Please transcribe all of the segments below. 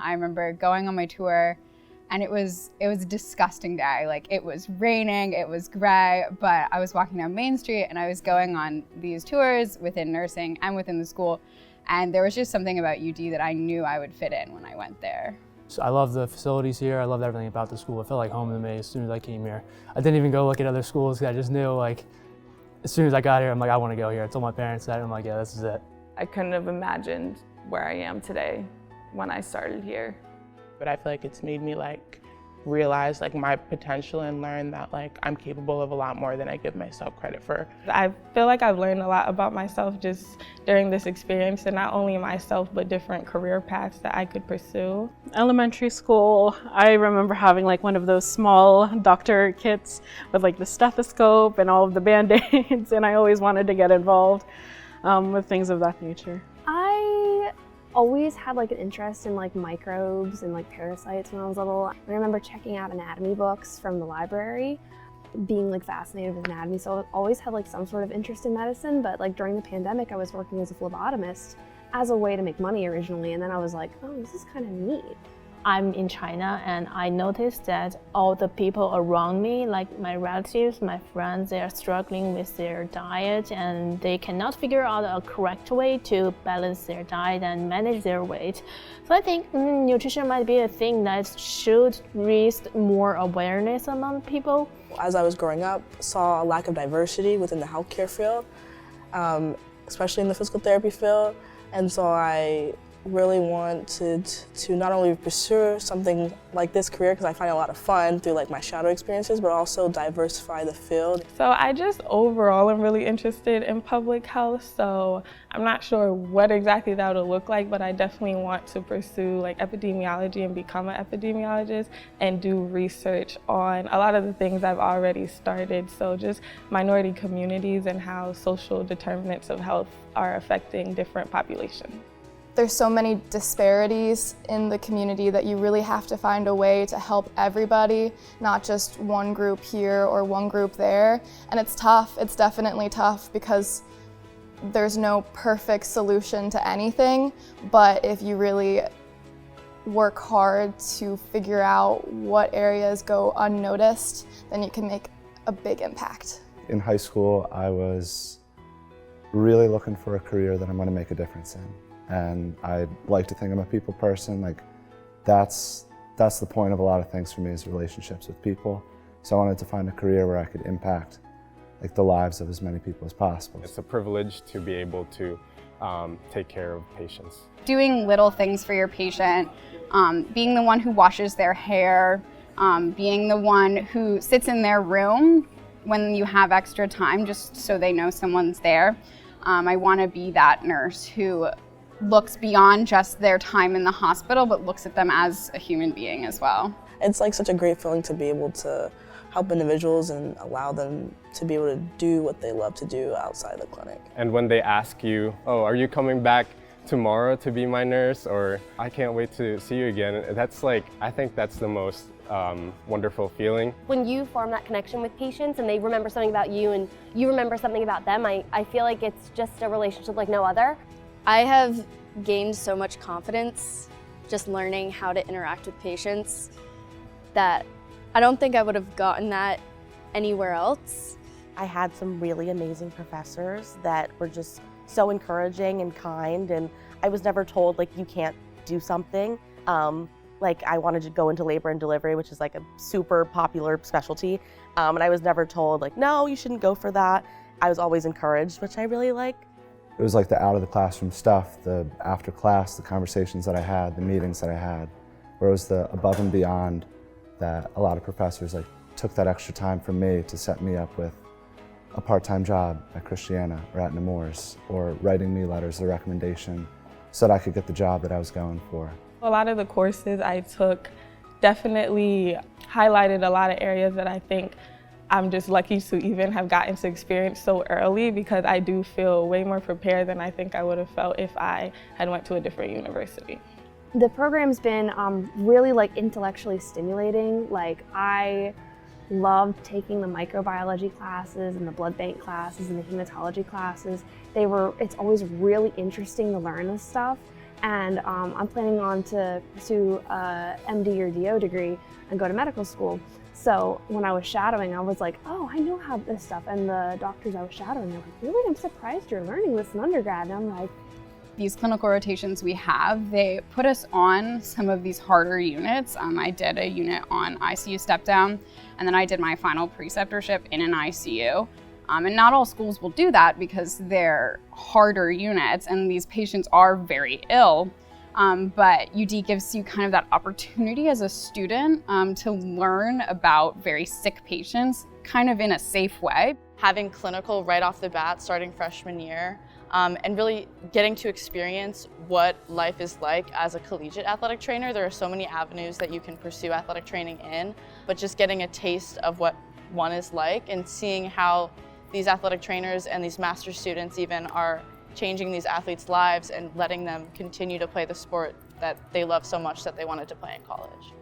I remember going on my tour, and it was a disgusting day. Like, it was raining, it was gray, but I was walking down Main Street and I was going on these tours within nursing and within the school, and there was just something about UD that I knew I would fit in when I went there. So I love the facilities here. I loved everything about the school. It felt like home to me as soon as I came here. I didn't even go look at other schools because I just knew, like, as soon as I got here, I'm like, I want to go here. I told my parents that, and I'm like, yeah, this is it. I couldn't have imagined where I am today when I started here. But I feel like it's made me realize my potential and learn that I'm capable of a lot more than I give myself credit for. I feel like I've learned a lot about myself just during this experience, and not only myself, but different career paths that I could pursue. Elementary school, I remember having one of those small doctor kits with the stethoscope and all of the Band-Aids, and I always wanted to get involved with things of that nature. I always had an interest in microbes and parasites when I was little. I remember checking out anatomy books from the library, being fascinated with anatomy, so I always had some sort of interest in medicine. But during the pandemic, I was working as a phlebotomist as a way to make money originally, and then I was like, oh, this is kind of neat. I'm in China, and I noticed that all the people around me, like my relatives, my friends, they are struggling with their diet, and they cannot figure out a correct way to balance their diet and manage their weight. So I think nutrition might be a thing that should raise more awareness among people. As I was growing up, saw a lack of diversity within the healthcare field, especially in the physical therapy field, and so I really wanted to not only pursue something like this career, because I find it a lot of fun through my shadow experiences, but also diversify the field. So I just overall am really interested in public health, so I'm not sure what exactly that will look like, but I definitely want to pursue epidemiology and become an epidemiologist and do research on a lot of the things I've already started. So just minority communities and how social determinants of health are affecting different populations. There's so many disparities in the community that you really have to find a way to help everybody, not just one group here or one group there. And it's tough, it's definitely tough, because there's no perfect solution to anything, but if you really work hard to figure out what areas go unnoticed, then you can make a big impact. In high school, I was really looking for a career that I'm going to make a difference in. And I like to think I'm a people person. That's the point of a lot of things for me, is relationships with people. So I wanted to find a career where I could impact the lives of as many people as possible. It's a privilege to be able to take care of patients. Doing little things for your patient, being the one who washes their hair, being the one who sits in their room when you have extra time, just so they know someone's there. I want to be that nurse who looks beyond just their time in the hospital, but looks at them as a human being as well. It's such a great feeling to be able to help individuals and allow them to be able to do what they love to do outside the clinic. And when they ask you, oh, are you coming back tomorrow to be my nurse, or I can't wait to see you again, that's I think that's the most wonderful feeling. When you form that connection with patients and they remember something about you and you remember something about them, I feel like it's just a relationship like no other. I have gained so much confidence just learning how to interact with patients that I don't think I would have gotten that anywhere else. I had some really amazing professors that were just so encouraging and kind, and I was never told you can't do something. I wanted to go into labor and delivery, which is a super popular specialty, and I was never told no, you shouldn't go for that. I was always encouraged, which I really like. It was the out of the classroom stuff, the after class, the conversations that I had, the meetings that I had, where it was the above and beyond that a lot of professors took that extra time from me to set me up with a part-time job at Christiana or at Nemours, or writing me letters of recommendation so that I could get the job that I was going for. A lot of the courses I took definitely highlighted a lot of areas that I think I'm just lucky to even have gotten to experience so early, because I do feel way more prepared than I think I would have felt if I had went to a different university. The program's been really intellectually stimulating. I loved taking the microbiology classes and the blood bank classes and the hematology classes. It's always really interesting to learn this stuff. and I'm planning on to pursue a MD or DO degree and go to medical school. So when I was shadowing, I was like, oh, I know how this stuff. And the doctors I was shadowing, they're like, really? I'm surprised you're learning this in undergrad. And I'm like, these clinical rotations we have, they put us on some of these harder units. I did a unit on ICU step down, and then I did my final preceptorship in an ICU. And not all schools will do that because they're harder units and these patients are very ill. But UD gives you kind of that opportunity as a student to learn about very sick patients kind of in a safe way. Having clinical right off the bat starting freshman year and really getting to experience what life is like as a collegiate athletic trainer. There are so many avenues that you can pursue athletic training in, but just getting a taste of what one is like and seeing how these athletic trainers and these master students even are changing these athletes' lives and letting them continue to play the sport that they love so much that they wanted to play in college.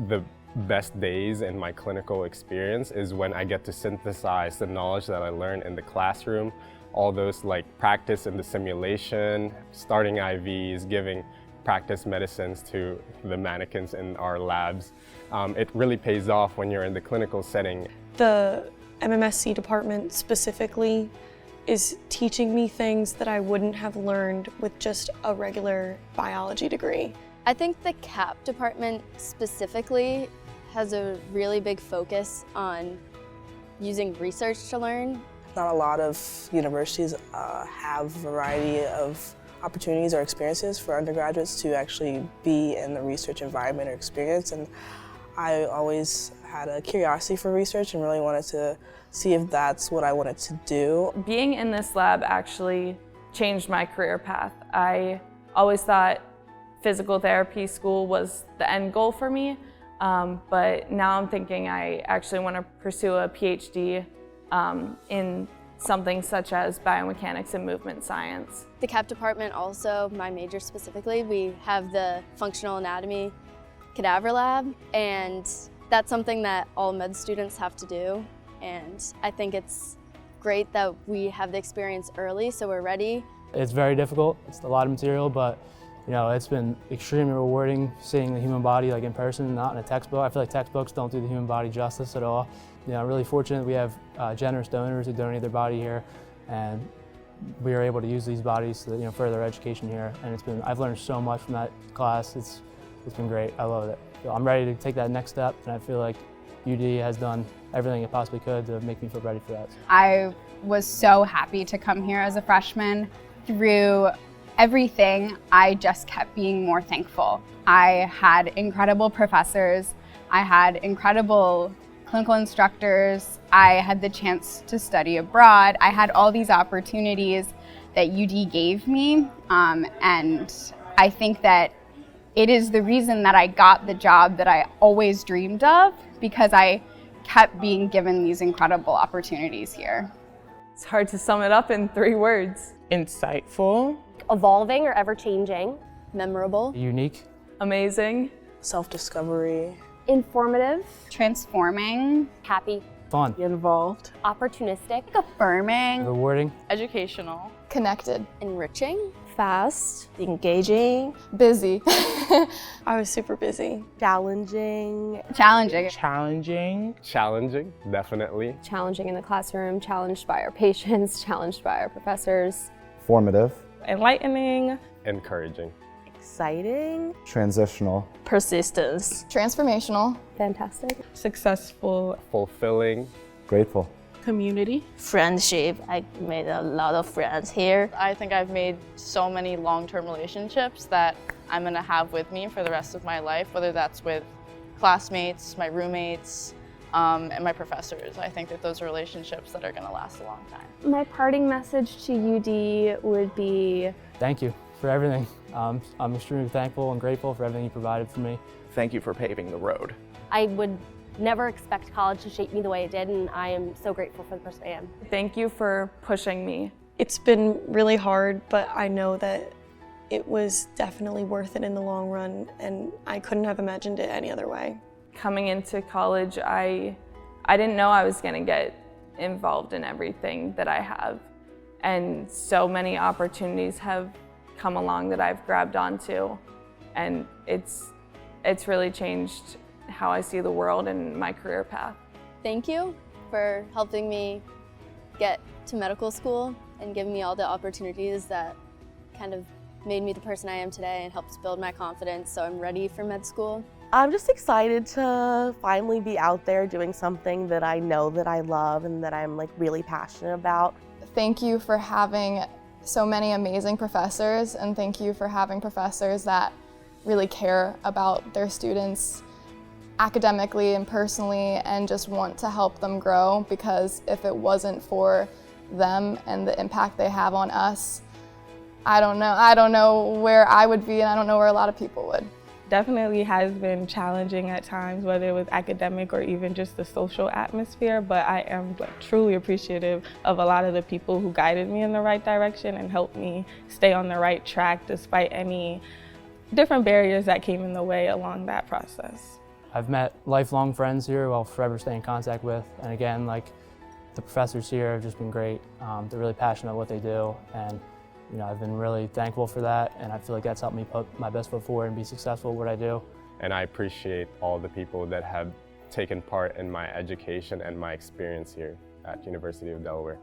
The best days in my clinical experience is when I get to synthesize the knowledge that I learned in the classroom, all those like practice in the simulation, starting IVs, giving practice medicines to the mannequins in our labs. It really pays off when you're in the clinical setting. The MMSC department specifically is teaching me things that I wouldn't have learned with just a regular biology degree. I think the CAP department specifically has a really big focus on using research to learn. Not a lot of universities have a variety of opportunities or experiences for undergraduates to actually be in the research environment or experience, and I always had a curiosity for research and really wanted to see if that's what I wanted to do. Being in this lab actually changed my career path. I always thought physical therapy school was the end goal for me, but now I'm thinking I actually want to pursue a PhD in something such as biomechanics and movement science. The CAP department also, my major specifically, we have the functional anatomy cadaver lab, and that's something that all med students have to do. And I think it's great that we have the experience early so we're ready. It's very difficult. It's a lot of material, but you know, it's been extremely rewarding seeing the human body like in person, not in a textbook. I feel like textbooks don't do the human body justice at all. You know, I'm really fortunate we have generous donors who donate their body here, and we are able to use these bodies to further education here. And I've learned so much from that class. It's been great. I love it. So I'm ready to take that next step, and I feel like UD has done everything it possibly could to make me feel ready for that. I was so happy to come here as a freshman. Through everything, I just kept being more thankful. I had incredible professors. I had incredible clinical instructors. I had the chance to study abroad. I had all these opportunities that UD gave me, and I think that it is the reason that I got the job that I always dreamed of, because I kept being given these incredible opportunities here. It's hard to sum it up in 3 words. Insightful. Evolving or ever-changing. Memorable. Unique. Amazing. Self-discovery. Informative. Transforming. Happy. Fun. Involved. Opportunistic. Affirming. Rewarding. Educational. Connected. Enriching. Fast. Engaging. Busy. I was super busy. Challenging. Challenging. Challenging. Challenging, definitely. Challenging in the classroom, challenged by our patients, challenged by our professors. Formative. Enlightening. Encouraging. Exciting. Transitional. Persistence. Transformational. Fantastic. Successful. Fulfilling. Grateful. Community. Friendship. I made a lot of friends here. I think I've made so many long-term relationships that I'm gonna have with me for the rest of my life, whether that's with classmates, my roommates, and my professors. I think that those are relationships that are gonna last a long time. my parting message to UD would be, Thank you for everything. I'm extremely thankful and grateful for everything you provided for me. Thank you for paving the road. I would never expect college to shape me the way it did, and I am so grateful for the person I am. Thank you for pushing me. It's been really hard, but I know that it was definitely worth it in the long run, and I couldn't have imagined it any other way. Coming into college, I didn't know I was going to get involved in everything that I have, and so many opportunities have come along that I've grabbed onto, and it's really changed how I see the world and my career path. Thank you for helping me get to medical school and giving me all the opportunities that kind of made me the person I am today and helped build my confidence so I'm ready for med school. I'm just excited to finally be out there doing something that I know that I love and that I'm like really passionate about. Thank you for having so many amazing professors, and thank you for having professors that really care about their students academically and personally and just want to help them grow, because if it wasn't for them and the impact they have on us, I don't know where I would be, and I don't know where a lot of people would. Definitely has been challenging at times, whether it was academic or even just the social atmosphere, but I am truly appreciative of a lot of the people who guided me in the right direction and helped me stay on the right track despite any different barriers that came in the way along that process. I've met lifelong friends here who I'll forever stay in contact with, and again, like, the professors here have just been great. They're really passionate about what they do, and I've been really thankful for that, and I feel like that's helped me put my best foot forward and be successful at what I do. And I appreciate all the people that have taken part in my education and my experience here at University of Delaware.